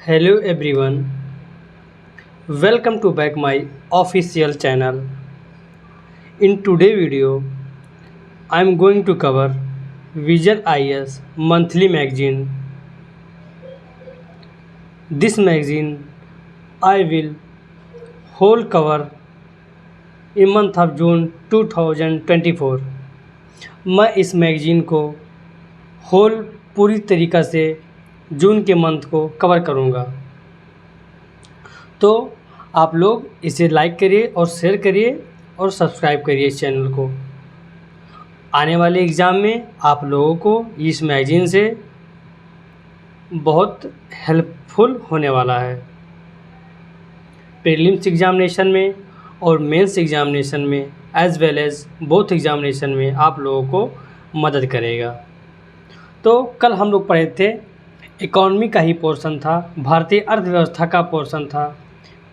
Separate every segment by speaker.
Speaker 1: Hello everyone, welcome to back my official channel. In today video, I am going to cover Vision IS monthly magazine. This magazine I will whole cover in month of June 2024. मैं इस magazine को whole पूरी तरीक़ा से जून के month को cover करूँगा, तो आप लोग इसे लाइक करिए और शेयर करिए और सब्सक्राइब करिए इस चैनल को। आने वाले एग्ज़ाम में आप लोगों को इस मैगज़ीन से बहुत हेल्पफुल होने वाला है। प्रीलिम्स एग्ज़ामिनेशन में और मेंस एग्ज़ामिनेशन में as well as both examination में आप लोगों को मदद करेगा। तो कल हम लोग पढ़े थे, इकॉनमी का ही पोर्शन था, भारतीय अर्थव्यवस्था का पोर्शन था,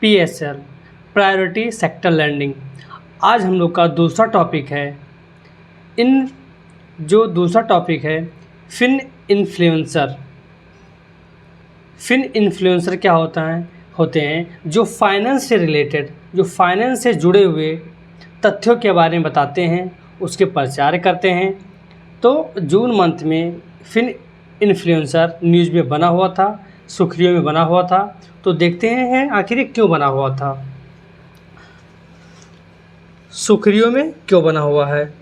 Speaker 1: PSL प्रायोरिटी सेक्टर लैंडिंग। आज हम लोग का दूसरा टॉपिक है, जो दूसरा टॉपिक है फिन इन्फ्लुएंसर। फिन इन्फ्लुएंसर क्या होते हैं जो फाइनेंस से रिलेटेड, जो फाइनेंस से जुड़े हुए तथ्यों के बारे में बताते हैं, उसके प्रचार करते हैं। तो जून मंथ में फिन इन्फ्लुएंसर न्यूज़ में बना हुआ था, सुर्खियों में बना हुआ था। तो देखते हैं आखिर ये क्यों बना हुआ था, सुर्खियों में क्यों बना हुआ है।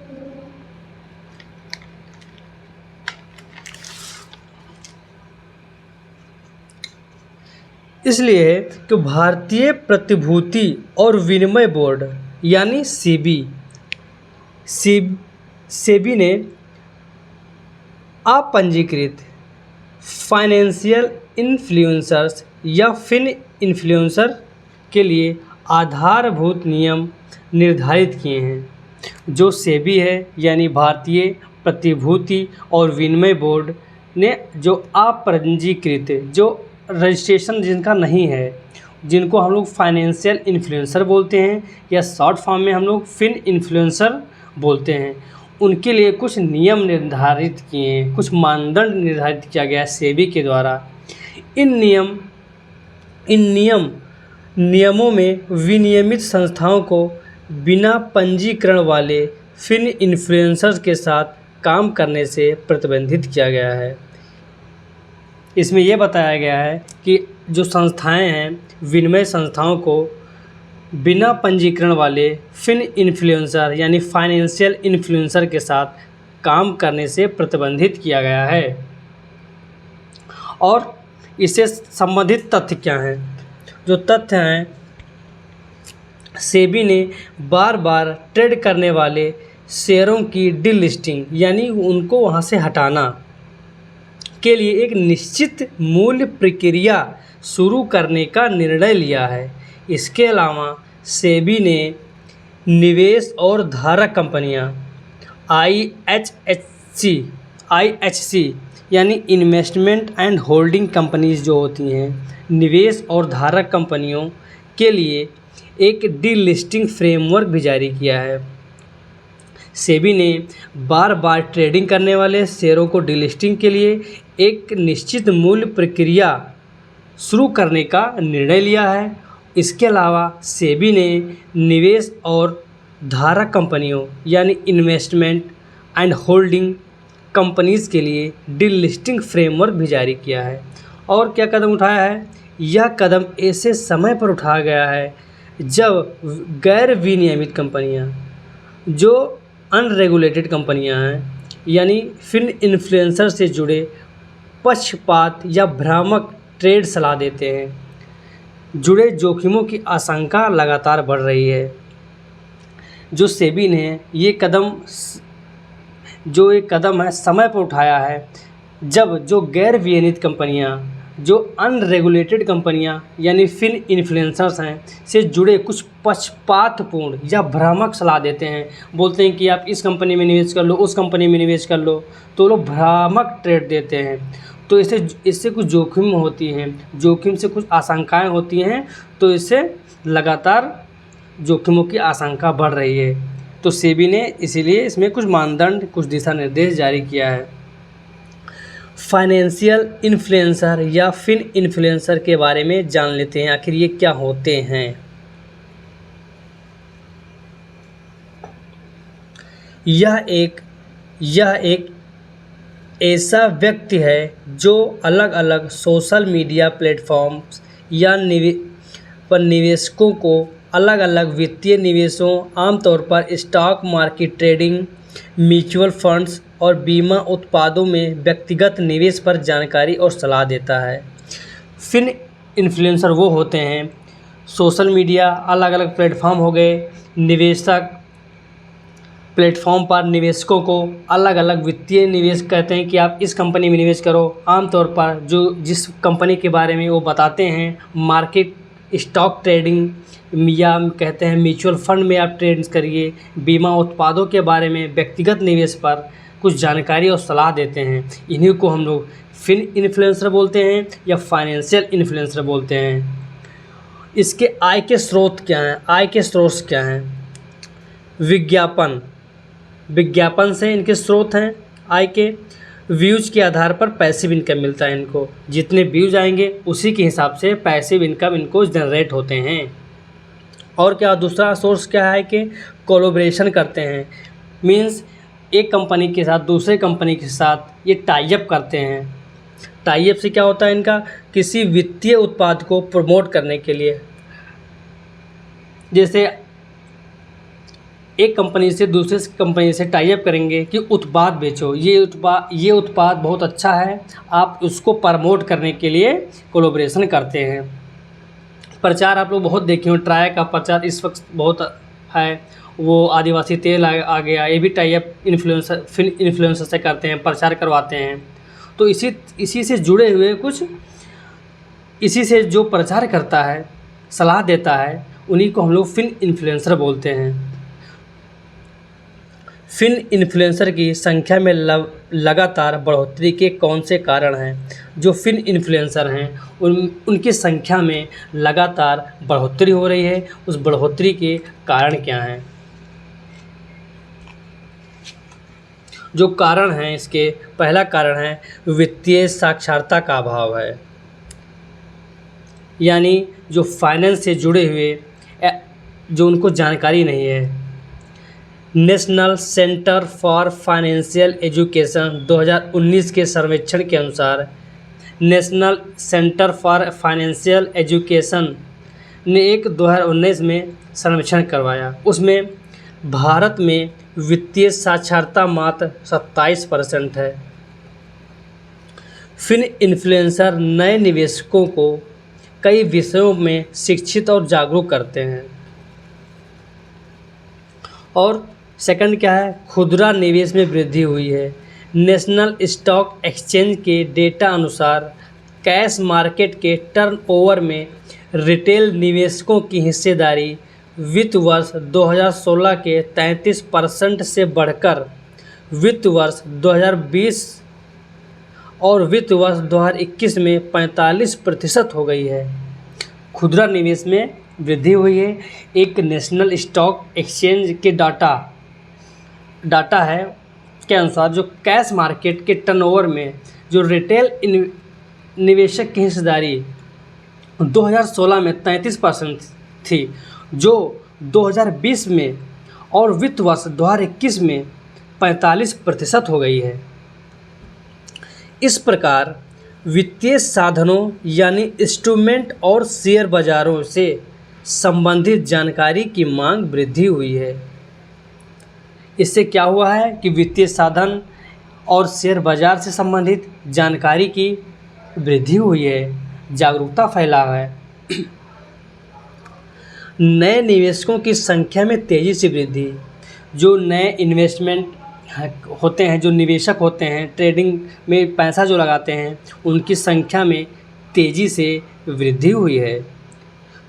Speaker 1: इसलिए कि भारतीय प्रतिभूति और विनिमय बोर्ड यानी सेबी ने अपंजीकृत फाइनेंशियल इन्फ्लुएंसर्स या फिन इन्फ्लुएंसर के लिए आधारभूत नियम निर्धारित किए हैं। जो सेबी है यानी भारतीय प्रतिभूति और विनिमय बोर्ड ने जो अपंजीकृत, जो रजिस्ट्रेशन जिनका नहीं है, जिनको हम लोग फाइनेंशियल इन्फ्लुएंसर बोलते हैं या शॉर्ट फॉर्म में हम लोग फिन इन्फ्लुएंसर बोलते हैं, उनके लिए कुछ नियम निर्धारित किए हैं, कुछ मानदंड निर्धारित किया गया है सेबी के द्वारा। इन नियमों में विनियमित संस्थाओं को बिना पंजीकरण वाले फिन इन्फ्लुएंसर्स के साथ काम करने से प्रतिबंधित किया गया है। इसमें यह बताया गया है कि जो संस्थाएं हैं, विनिमय संस्थाओं को बिना पंजीकरण वाले फिन इन्फ्लुएंसर यानी फाइनेंशियल इन्फ्लुएंसर के साथ काम करने से प्रतिबंधित किया गया है। और इससे संबंधित तथ्य क्या हैं? जो तथ्य हैं, सेबी ने बार बार ट्रेड करने वाले शेयरों की डीलिस्टिंग यानी उनको वहां से हटाना के लिए एक निश्चित मूल्य प्रक्रिया शुरू करने का निर्णय लिया है। इसके अलावा सेबी ने निवेश और धारक कंपनियां IHC यानी इन्वेस्टमेंट एंड होल्डिंग कंपनीज जो होती हैं, निवेश और धारक कंपनियों के लिए एक डीलिस्टिंग फ्रेमवर्क भी जारी किया है। सेबी ने बार बार ट्रेडिंग करने वाले शेयरों को डीलिस्टिंग के लिए एक निश्चित मूल्य प्रक्रिया शुरू करने का निर्णय लिया है। इसके अलावा सेबी ने निवेश और धारक कंपनियों यानी इन्वेस्टमेंट एंड होल्डिंग कंपनीज़ के लिए डीलिस्टिंग फ्रेमवर्क भी जारी किया है। और क्या कदम उठाया है? यह कदम ऐसे समय पर उठाया गया है जब गैर विनियमित कंपनियां, जो अनरेगुलेटेड कंपनियां हैं, यानी फिन इन्फ्लुएंसर से जुड़े पक्षपात या भ्रामक ट्रेड सलाह देते हैं, जुड़े जोखिमों की आशंका लगातार बढ़ रही है। जो सेबी ने ये कदम है समय पर उठाया है जब जो गैर विनियमित कंपनियां, जो अनरेगुलेटेड कंपनियां यानी फिन इन्फ्लुएंसर्स हैं से जुड़े कुछ पक्षपातपूर्ण या भ्रामक सलाह देते हैं। बोलते हैं कि आप इस कंपनी में निवेश कर लो, उस कंपनी में निवेश कर लो, तो लोग भ्रामक ट्रेड देते हैं। तो इससे कुछ जोखिम होती हैं, जोखिम से कुछ आशंकाएं होती हैं, तो इससे लगातार जोखिमों की आशंका बढ़ रही है। तो सेबी ने इसीलिए इसमें कुछ मानदंड, कुछ दिशा निर्देश जारी किया है। फाइनेंशियल इन्फ्लुएंसर या फिन इन्फ्लुएंसर के बारे में जान लेते हैं, आखिर ये क्या होते हैं। यह एक ऐसा व्यक्ति है जो अलग अलग सोशल मीडिया प्लेटफॉर्म्स या पर निवेशकों को अलग अलग वित्तीय निवेशों, आमतौर पर stock market trading, mutual funds और बीमा उत्पादों में व्यक्तिगत निवेश पर जानकारी और सलाह देता है। फिन इन्फ्लुएंसर वो होते हैं, सोशल मीडिया अलग अलग प्लेटफॉर्म हो गए, निवेशक प्लेटफॉर्म पर निवेशकों को अलग अलग वित्तीय निवेश कहते हैं कि आप इस कंपनी में निवेश करो। आमतौर पर जो जिस कंपनी के बारे में वो बताते हैं, मार्केट स्टॉक ट्रेडिंग या कहते हैं म्यूचुअल फंड में आप ट्रेड करिए, बीमा उत्पादों के बारे में व्यक्तिगत निवेश पर कुछ जानकारी और सलाह देते हैं। इन्हीं को हम लोग फिन इन्फ्लुएंसर बोलते हैं या फाइनेंशियल इन्फ्लुएंसर बोलते हैं। इसके आय के स्रोत क्या हैं? आय के स्रोत क्या हैं? विज्ञापन से इनके स्रोत हैं आय के। व्यूज़ के आधार पर पैसिव इनकम मिलता है इनको, जितने व्यूज़ आएंगे उसी के हिसाब से पैसिव इनकम इनको जनरेट होते हैं। और क्या दूसरा सोर्स क्या है कि कोलैबोरेशन करते हैं, मींस एक कंपनी के साथ दूसरे कंपनी के साथ ये टाई अप करते हैं। टाई अप से क्या होता है, इनका किसी वित्तीय उत्पाद को प्रमोट करने के लिए, जैसे एक कंपनी से दूसरे कंपनी से टाई अप करेंगे कि उत्पाद बेचो, ये उत्पाद बहुत अच्छा है, आप उसको प्रमोट करने के लिए कोलैबोरेशन करते हैं। प्रचार आप लोग बहुत देखे हो, ट्राई का प्रचार इस वक्त बहुत है, वो आदिवासी तेल आ गया, ये भी टाई अप इन्फ्लुएंसर से करते हैं, प्रचार करवाते हैं। तो इसी से जुड़े हुए कुछ, इसी से जो प्रचार करता है, सलाह देता है, उन्हीं को हम लोग फिन इन्फ्लुएंसर बोलते हैं। फिन इन्फ्लुएंसर की संख्या में लगातार बढ़ोतरी के कौन से कारण हैं? जो फिन इन्फ्लुएंसर हैं उनकी संख्या में लगातार बढ़ोतरी हो रही है, उस बढ़ोतरी के कारण क्या हैं? जो कारण हैं इसके, पहला कारण है वित्तीय साक्षरता का अभाव है, यानी जो फाइनेंस से जुड़े हुए जो उनको जानकारी नहीं है। National centre for financial education 2019 के सर्वेक्षण के अनुसार national centre for financial education ने एक 2019 में सर्वेक्षण करवाया। उसमें भारत में वित्तीय साक्षरता मात्र 27% है। फिन इन्फ्लुएंसर नए निवेशकों को कई विषयों में शिक्षित और जागरूक करते हैं। और सेकंड क्या है, खुदरा निवेश में वृद्धि हुई है। नेशनल स्टॉक एक्सचेंज के डेटा अनुसार कैश मार्केट के टर्नओवर में रिटेल निवेशकों की हिस्सेदारी वित्त वर्ष 2016 के 33% से बढ़कर वित्त वर्ष 2020 और वित्त वर्ष 2021 में 45% हो गई है। खुदरा निवेश में वृद्धि हुई है। एक नेशनल स्टॉक एक्सचेंज के डाटा है के अनुसार जो कैश मार्केट के टर्नओवर में जो रिटेल निवेशक की हिस्सेदारी 2016 में 33% थी, जो 2020 में और वित्त वर्ष 2021 में 45% हो गई है। इस प्रकार वित्तीय साधनों यानी इंस्ट्रूमेंट और शेयर बाजारों से संबंधित जानकारी की मांग वृद्धि हुई है। इससे क्या हुआ है कि वित्तीय साधन और शेयर बाजार से संबंधित जानकारी की वृद्धि हुई है, जागरूकता फैला है। नए निवेशकों की संख्या में तेज़ी से वृद्धि, जो नए इन्वेस्टमेंट होते हैं, जो निवेशक होते हैं, ट्रेडिंग में पैसा जो लगाते हैं, उनकी संख्या में तेज़ी से वृद्धि हुई है।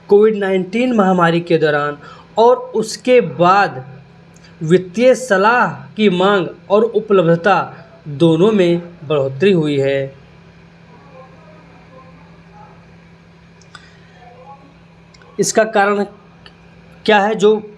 Speaker 1: कोविड-19 महामारी के दौरान और उसके बाद वित्तीय सलाह की मांग और उपलब्धता दोनों में बढ़ोतरी हुई है। इसका कारण क्या है? जो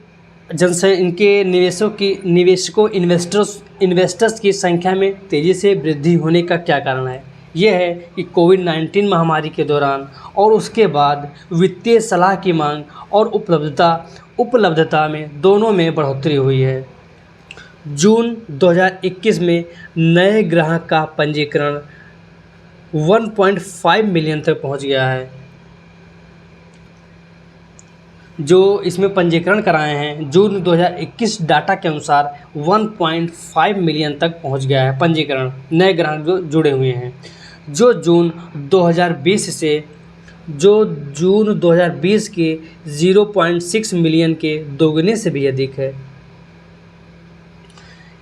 Speaker 1: इनके निवेशकों इन्वेस्टर्स की संख्या में तेज़ी से वृद्धि होने का क्या कारण है? ये है कि कोविड-19 महामारी के दौरान और उसके बाद वित्तीय सलाह की मांग और उपलब्धता में दोनों में बढ़ोतरी हुई है। जून 2021 में नए ग्राहक का पंजीकरण 1.5 मिलियन तक पहुंच गया है। जो इसमें पंजीकरण कराए हैं जून 2021 डाटा के अनुसार 1.5 मिलियन तक पहुंच गया है पंजीकरण, नए ग्राहक जो जुड़े हुए हैं, जो जून 2020 के 0.6 मिलियन के दोगुने से भी अधिक है।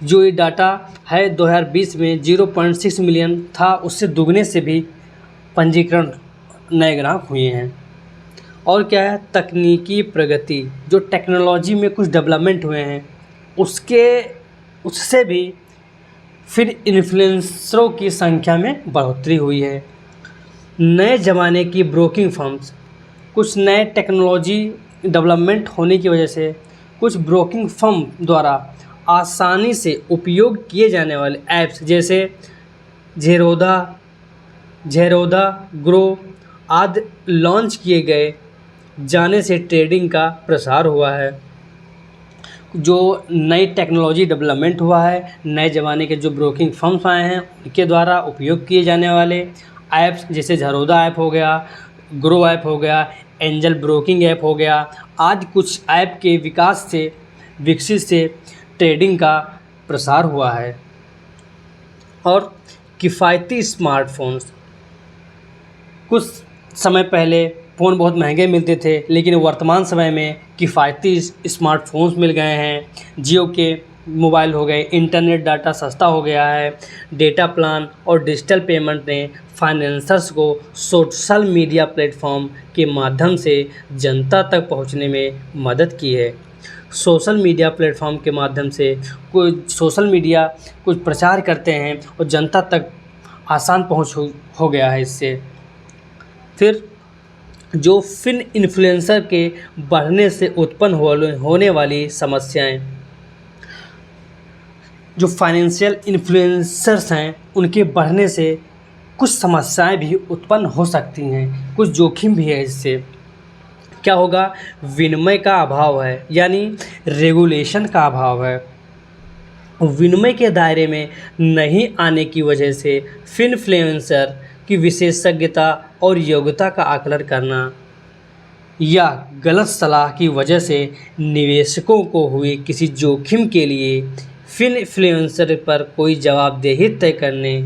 Speaker 1: जो ये डाटा है 2020 में 0.6 मिलियन था, उससे दुगने से भी पंजीकरण नए ग्राहक हुए हैं। और क्या है, तकनीकी प्रगति, जो टेक्नोलॉजी में कुछ डेवलपमेंट हुए हैं उससे भी फिर इन्फ्लुएंसरों की संख्या में बढ़ोतरी हुई है। नए ज़माने की ब्रोकिंग फर्म्स, कुछ नए टेक्नोलॉजी डेवलपमेंट होने की वजह से कुछ ब्रोकिंग फर्म द्वारा आसानी से उपयोग किए जाने वाले ऐप्स जैसे ज़ेरोधा ग्रो आदि लॉन्च किए गए जाने से ट्रेडिंग का प्रसार हुआ है। जो नई टेक्नोलॉजी डेवलपमेंट हुआ है, नए ज़माने के जो ब्रोकिंग फर्म्स आए हैं उनके द्वारा उपयोग किए जाने वाले ऐप्स जैसे ज़ेरोधा ऐप हो गया, ग्रो ऐप हो गया, एंजल ब्रोकिंग ऐप हो गया, आदि कुछ ऐप के विकसित से ट्रेडिंग का प्रसार हुआ है। और किफ़ायती स्मार्टफोन्स, कुछ समय पहले फ़ोन बहुत महंगे मिलते थे, लेकिन वर्तमान समय में किफ़ायती स्मार्टफोन्स मिल गए हैं। जियो के मोबाइल हो गए, इंटरनेट डाटा सस्ता हो गया है। डेटा प्लान और डिजिटल पेमेंट ने फाइनेंसर्स को सोशल मीडिया प्लेटफॉर्म के माध्यम से जनता तक पहुंचने में मदद की है। सोशल मीडिया प्लेटफॉर्म के माध्यम से कुछ प्रचार करते हैं और जनता तक आसान पहुंच हो गया है इससे। फिर जो फिन इन्फ्लुएंसर के बढ़ने से उत्पन्न होने वाली समस्याएं, जो फाइनेंशियल इन्फ्लुएंसर्स हैं उनके बढ़ने से कुछ समस्याएं भी उत्पन्न हो सकती हैं, कुछ जोखिम भी है इससे। क्या होगा, विनिमय का अभाव है, यानी रेगुलेशन का अभाव है। विनिमय के दायरे में नहीं आने की वजह से फिनफ्लुएंसर की विशेषज्ञता और योग्यता का आकलन करना या गलत सलाह की वजह से निवेशकों को हुए किसी जोखिम के लिए फिनफ्लुएंसर पर कोई जवाबदेही तय करने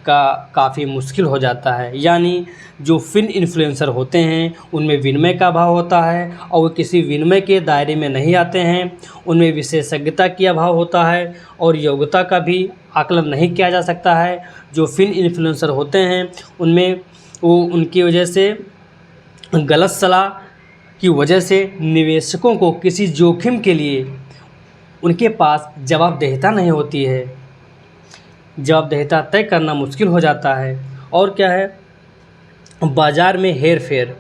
Speaker 1: का काफ़ी मुश्किल हो जाता है। यानी जो फिन इन्फ्लुएंसर होते हैं उनमें विनिमय का अभाव होता है और वो किसी विनिमय के दायरे में नहीं आते हैं, उनमें विशेषज्ञता की अभाव होता है और योग्यता का भी आकलन नहीं किया जा सकता है। जो फिन इन्फ्लुएंसर होते हैं उनकी वजह से गलत सलाह की वजह से निवेशकों को किसी जोखिम के लिए उनके पास जवाबदेहिता नहीं होती है, जवाबदेहिता तय करना मुश्किल हो जाता है। और क्या है, बाज़ार में हेरफेर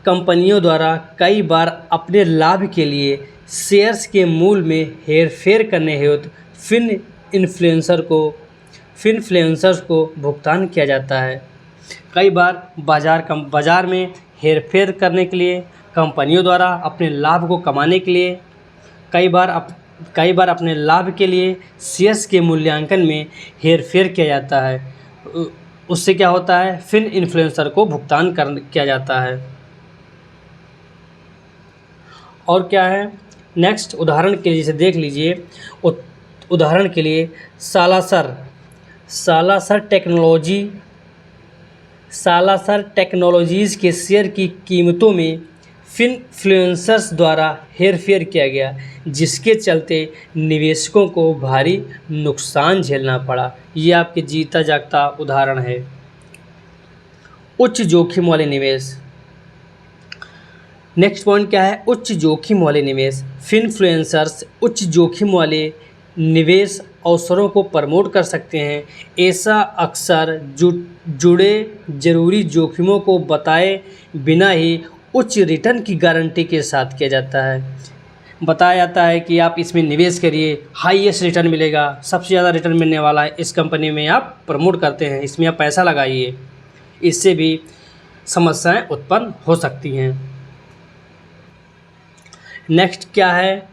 Speaker 1: कंपनियों द्वारा कई बार अपने लाभ के लिए शेयर्स के मूल्य में हेरफेर करने हेतु फिनफ्लुएंसर्स को भुगतान किया जाता है। कई बार बाज़ार में हेरफेर करने के लिए कंपनियों द्वारा अपने लाभ को कमाने के लिए कई बार अपने लाभ के लिए शेयर्स के मूल्यांकन में हेरफेर किया जाता है। उससे क्या होता है, फिन इन्फ्लुएंसर को भुगतान किया जाता है। और क्या है, नेक्स्ट उदाहरण के लिए जैसे देख लीजिए, उदाहरण के लिए सालासर टेक्नोलॉजीज़ के शेयर की कीमतों में फिनफ्लुएंसर्स द्वारा हेरफेर किया गया, जिसके चलते निवेशकों को भारी नुकसान झेलना पड़ा। ये आपके जीता जागता उदाहरण है। उच्च जोखिम वाले निवेश, नेक्स्ट पॉइंट क्या है, उच्च जोखिम वाले निवेश। फिनफ्लुएंसर्स उच्च जोखिम वाले निवेश अवसरों को प्रमोट कर सकते हैं। ऐसा अक्सर जुड़े ज़रूरी जोखिमों को बताए बिना ही उच्च रिटर्न की गारंटी के साथ किया जाता है। बताया जाता है कि आप इसमें निवेश करिए, हाईएस्ट रिटर्न मिलेगा, सबसे ज़्यादा रिटर्न मिलने वाला है इस कंपनी में, आप प्रमोट करते हैं, इसमें आप पैसा लगाइए। इससे भी समस्याएं उत्पन्न हो सकती हैं। नेक्स्ट क्या है,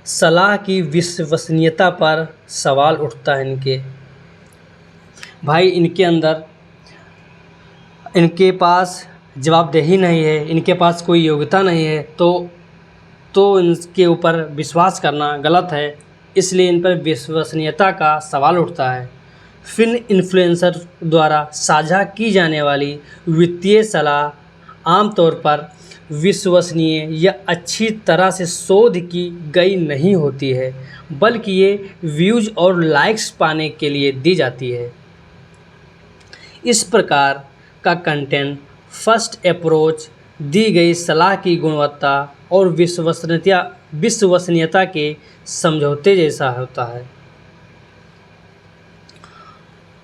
Speaker 1: सलाह की विश्वसनीयता पर सवाल उठता है इनके। भाई इनके पास जवाबदेही नहीं है, इनके पास कोई योग्यता नहीं है, तो इनके ऊपर विश्वास करना गलत है, इसलिए इन पर विश्वसनीयता का सवाल उठता है। फिन इन्फ्लुएंसर द्वारा साझा की जाने वाली वित्तीय सलाह आमतौर पर विश्वसनीय या अच्छी तरह से शोध की गई नहीं होती है, बल्कि ये व्यूज़ और लाइक्स पाने के लिए दी जाती है। इस प्रकार का कंटेंट फर्स्ट अप्रोच दी गई सलाह की गुणवत्ता और विश्वसनीयता के समझौते जैसा होता है।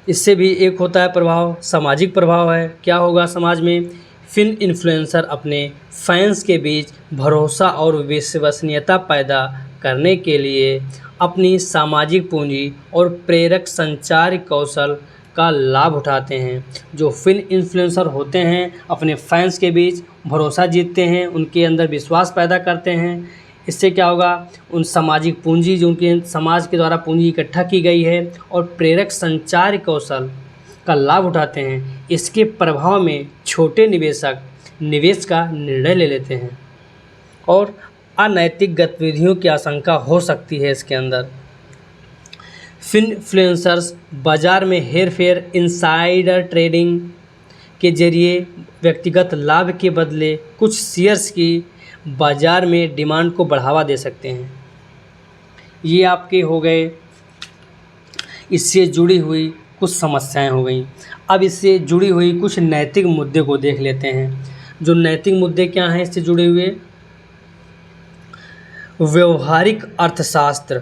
Speaker 1: इससे भी एक होता है प्रभाव, सामाजिक प्रभाव है। क्या होगा समाज में, फिन इन्फ्लुएंसर अपने फैंस के बीच भरोसा और विश्वसनीयता पैदा करने के लिए अपनी सामाजिक पूंजी और प्रेरक संचार कौशल का लाभ उठाते हैं। जो फिन इन्फ्लुएंसर होते हैं अपने फैंस के बीच भरोसा जीतते हैं, उनके अंदर विश्वास पैदा करते हैं। इससे क्या होगा, उन सामाजिक पूंजी जो उनके समाज के द्वारा पूंजी इकट्ठा की गई है और प्रेरक संचार कौशल का लाभ उठाते हैं। इसके प्रभाव में छोटे निवेशक निवेश का निर्णय ले लेते हैं और अनैतिक गतिविधियों की आशंका हो सकती है। इसके अंदर फिनफ्लुएंसर्स बाज़ार में हेरफेर, इनसाइडर ट्रेडिंग के जरिए व्यक्तिगत लाभ के बदले कुछ शेयर्स की बाज़ार में डिमांड को बढ़ावा दे सकते हैं। ये आपके हो गए इससे जुड़ी हुई कुछ समस्याएं हो गई। अब इससे जुड़ी हुई कुछ नैतिक मुद्दे को देख लेते हैं। जो नैतिक मुद्दे क्या हैं इससे जुड़े हुए, व्यवहारिक अर्थशास्त्र।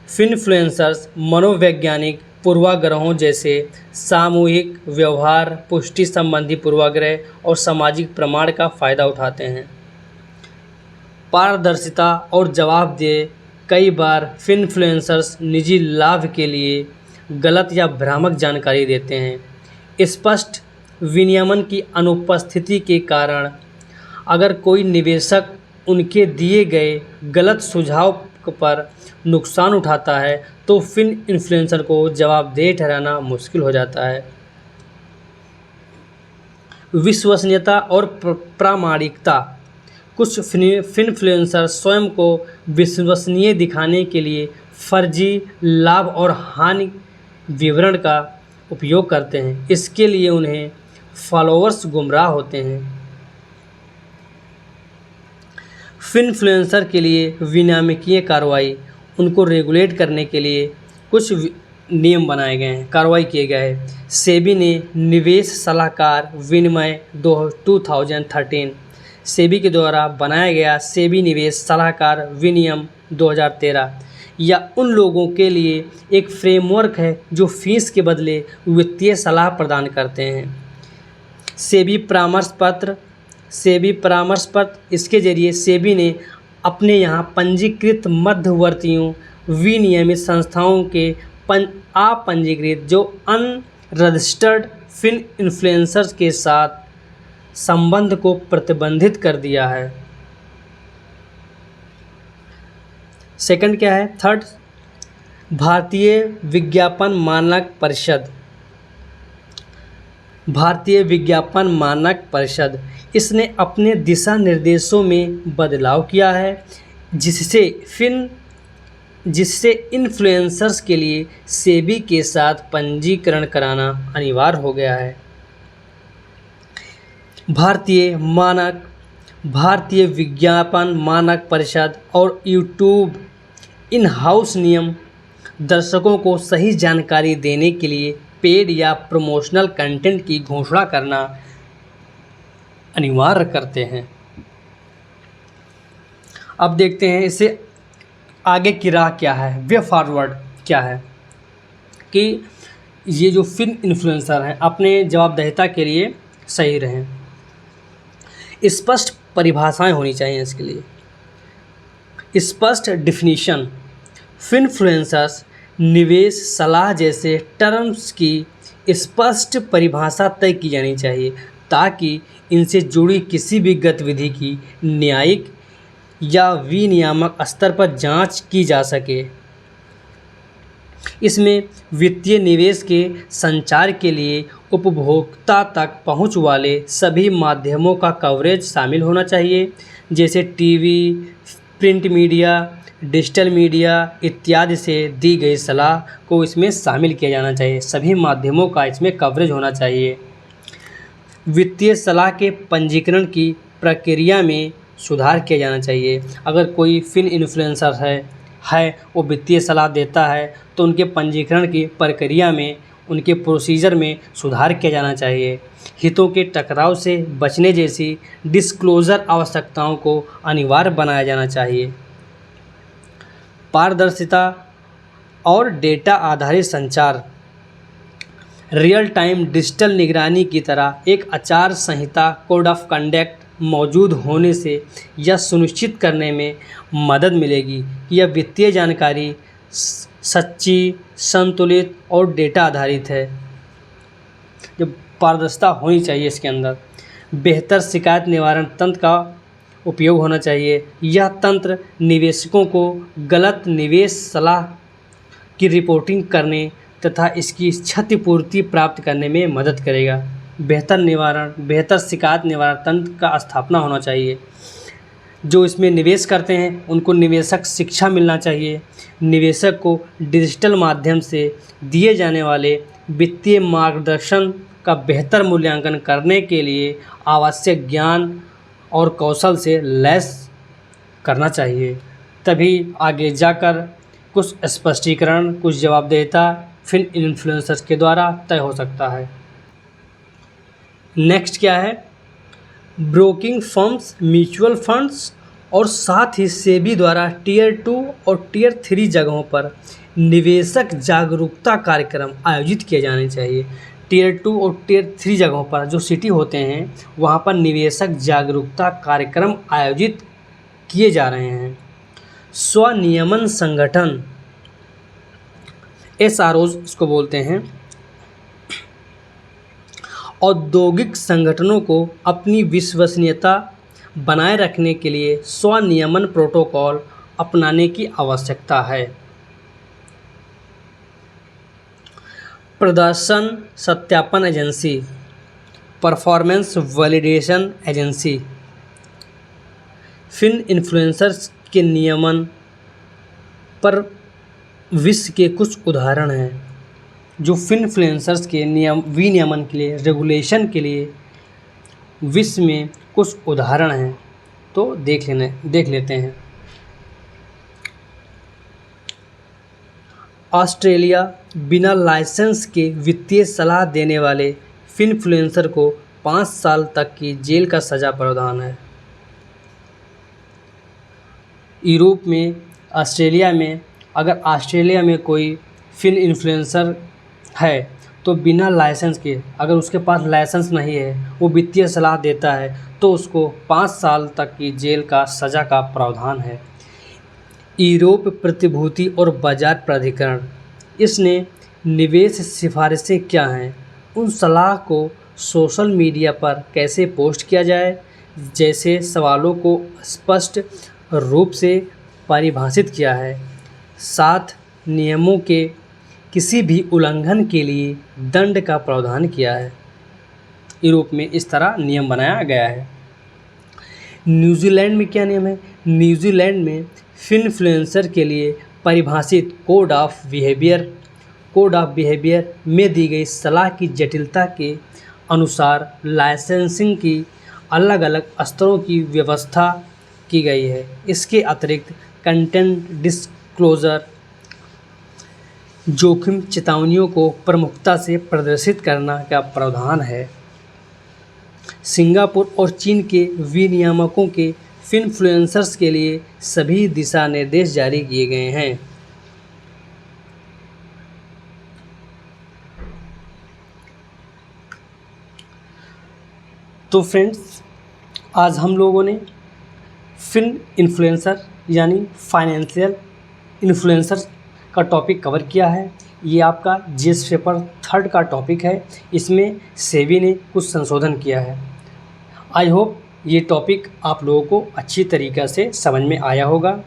Speaker 1: फिनफ्लुएंसर्स मनोवैज्ञानिक पूर्वाग्रहों जैसे सामूहिक व्यवहार, पुष्टि संबंधी पूर्वाग्रह और सामाजिक प्रमाण का फ़ायदा उठाते हैं। पारदर्शिता और जवाबदेही। कई बार फिनफ्लुएंसर्स निजी लाभ के लिए गलत या भ्रामक जानकारी देते हैं। स्पष्ट विनियमन की अनुपस्थिति के कारण अगर कोई निवेशक उनके दिए गए गलत सुझाव पर नुकसान उठाता है तो फिन इन्फ्लुएंसर को जवाबदेह ठहराना मुश्किल हो जाता है। विश्वसनीयता और प्रामाणिकता। कुछ फिनफ्लुएंसर स्वयं को विश्वसनीय दिखाने के लिए फर्जी लाभ और हानि विवरण का उपयोग करते हैं। इसके लिए उन्हें फॉलोअर्स गुमराह होते हैं। फिनफ्लुएंसर के लिए विनियामकीय कार्रवाई। उनको रेगुलेट करने के लिए कुछ नियम बनाए गए हैं, कार्रवाई किए गए हैं। सेबी ने निवेश सलाहकार विनिमय 2013 सेबी के द्वारा बनाया गया सेबी निवेश सलाहकार विनियम 2013 या उन लोगों के लिए एक फ्रेमवर्क है जो फीस के बदले वित्तीय सलाह प्रदान करते हैं। सेबी परामर्श पत्र, इसके जरिए सेबी ने अपने यहाँ पंजीकृत मध्यवर्तियों, विनियमित संस्थाओं के अपंजीकृत जो अनरजिस्टर्ड फिन इन्फ्लुएंसर्स के साथ संबंध को प्रतिबंधित कर दिया है। सेकंड क्या है, थर्ड, भारतीय विज्ञापन मानक परिषद इसने अपने दिशा निर्देशों में बदलाव किया है जिससे इन्फ्लुएंसर्स के लिए सेबी के साथ पंजीकरण कराना अनिवार्य हो गया है। भारतीय विज्ञापन मानक परिषद और यूट्यूब इन हाउस नियम दर्शकों को सही जानकारी देने के लिए पेड या प्रमोशनल कंटेंट की घोषणा करना अनिवार्य करते हैं। अब देखते हैं इससे आगे की राह क्या है, वे फॉरवर्ड क्या है कि ये जो फिन इन्फ्लुएंसर हैं अपने जवाबदेहिता के लिए सही रहें। स्पष्ट परिभाषाएं होनी चाहिए इसके लिए, स्पष्ट डिफिनीशन। फिनफ्लुएंसर्स निवेश सलाह जैसे टर्म्स की स्पष्ट परिभाषा तय की जानी चाहिए ताकि इनसे जुड़ी किसी भी गतिविधि की न्यायिक या विनियामक स्तर पर जांच की जा सके। इसमें वित्तीय निवेश के संचार के लिए उपभोक्ता तक पहुंच वाले सभी माध्यमों का कवरेज शामिल होना चाहिए, जैसे TV, print media, digital media इत्यादि से दी गई सलाह को इसमें शामिल किया जाना चाहिए। सभी माध्यमों का इसमें कवरेज होना चाहिए। वित्तीय सलाह के पंजीकरण की प्रक्रिया में सुधार किया जाना चाहिए। अगर कोई फिन इन्फ्लुएंसर है वो वित्तीय सलाह देता है तो उनके पंजीकरण की प्रक्रिया में, उनके प्रोसीजर में सुधार किया जाना चाहिए। हितों के टकराव से बचने जैसी डिस्क्लोजर आवश्यकताओं को अनिवार्य बनाया जाना चाहिए। पारदर्शिता और डेटा आधारित संचार। रियल टाइम डिजिटल निगरानी की तरह एक आचार संहिता कोड ऑफ कंडक्ट मौजूद होने से यह सुनिश्चित करने में मदद मिलेगी कि यह वित्तीय जानकारी सच्ची, संतुलित और डेटा आधारित है। जब पारदर्शिता होनी चाहिए इसके अंदर। बेहतर शिकायत निवारण तंत्र का उपयोग होना चाहिए। यह तंत्र निवेशकों को गलत निवेश सलाह की रिपोर्टिंग करने तथा इसकी क्षतिपूर्ति प्राप्त करने में मदद करेगा। बेहतर शिकायत निवारण तंत्र का स्थापना होना चाहिए। जो इसमें निवेश करते हैं उनको निवेशक शिक्षा मिलना चाहिए। निवेशक को डिजिटल माध्यम से दिए जाने वाले वित्तीय मार्गदर्शन का बेहतर मूल्यांकन करने के लिए आवश्यक ज्ञान और कौशल से लैस करना चाहिए। तभी आगे जाकर कुछ स्पष्टीकरण, कुछ जवाबदेहिता फिन इन्फ्लुएंसर्स के द्वारा तय हो सकता है। नेक्स्ट क्या है? ब्रोकिंग फर्म्स, म्यूचुअल फंड्स और साथ ही सेबी द्वारा टियर 2 और टियर 3 जगहों पर निवेशक जागरूकता कार्यक्रम आयोजित किए जाने चाहिए। टियर 2 और टियर 3 जगहों पर जो सिटी होते हैं वहाँ पर निवेशक जागरूकता कार्यक्रम आयोजित किए जा रहे हैं। स्वनियमन संगठन, SROs इसको बोलते हैं, औद्योगिक संगठनों को अपनी विश्वसनीयता बनाए रखने के लिए स्वनियमन प्रोटोकॉल अपनाने की आवश्यकता है। प्रदर्शन सत्यापन agency, performance validation agency finfluencers के नियमन पर विश्व के कुछ उदाहरण हैं। जो फिन इन्फ्लुएंसर्स के विनियमन के लिए, रेगुलेशन के लिए विश्व में कुछ उदाहरण हैं, तो देख लेते हैं। ऑस्ट्रेलिया बिना लाइसेंस के वित्तीय सलाह देने वाले फिन इन्फ्लुएंसर को 5 साल तक की जेल का सज़ा प्रावधान है। यूरोप में, अगर ऑस्ट्रेलिया में कोई फिन इन्फ्लुएंसर है तो बिना लाइसेंस के, अगर उसके पास लाइसेंस नहीं है, वो वित्तीय सलाह देता है तो उसको 5 साल तक की जेल का सज़ा का प्रावधान है। यूरोप प्रतिभूति और बाजार प्राधिकरण, इसने निवेश सिफारिशें क्या हैं, उन सलाह को सोशल मीडिया पर कैसे पोस्ट किया जाए जैसे सवालों को स्पष्ट रूप से परिभाषित किया है। 7 नियमों के किसी भी उल्लंघन के लिए दंड का प्रावधान किया है। यूरोप में इस तरह नियम बनाया गया है। न्यूजीलैंड में क्या नियम है? न्यूजीलैंड में फिन इन्फ्लुएंसर के लिए परिभाषित कोड ऑफ बिहेवियर में दी गई सलाह की जटिलता के अनुसार लाइसेंसिंग की अलग अलग स्तरों की व्यवस्था की गई है। इसके अतिरिक्त कंटेंट डिस्क्लोजर, जोखिम चेतावनियों को प्रमुखता से प्रदर्शित करना का प्रावधान है। सिंगापुर और चीन के विनियामकों के फिन इन्फ्लुएंसर्स के लिए सभी दिशा निर्देश जारी किए गए हैं। तो फ्रेंड्स, आज हम लोगों ने फिन इन्फ्लुएंसर यानी फाइनेंशियल इन्फ्लुएंसर का टॉपिक कवर किया है। ये आपका जीएस पेपर 3 का टॉपिक है। इसमें सेबी ने कुछ संशोधन किया है। आई होप ये टॉपिक आप लोगों को अच्छी तरीक़े से समझ में आया होगा।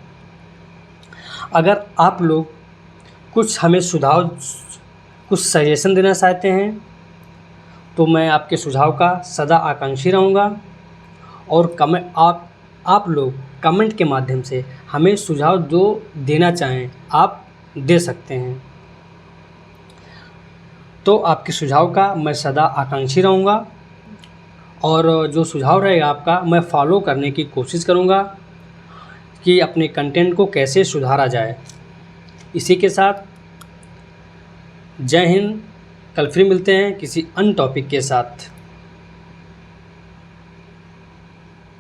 Speaker 1: अगर आप लोग कुछ हमें सुझाव, कुछ सजेशन देना चाहते हैं तो मैं आपके सुझाव का सदा आकांक्षी रहूँगा। और आप लोग कमेंट के माध्यम से हमें सुझाव जो देना चाहें आप दे सकते हैं। तो आपके सुझाव का मैं सदा आकांक्षी रहूँगा और जो सुझाव रहेगा आपका मैं फॉलो करने की कोशिश करूँगा कि अपने कंटेंट को कैसे सुधारा जाए। इसी के साथ जय हिंद। कल फिर मिलते हैं किसी अन्य टॉपिक के साथ।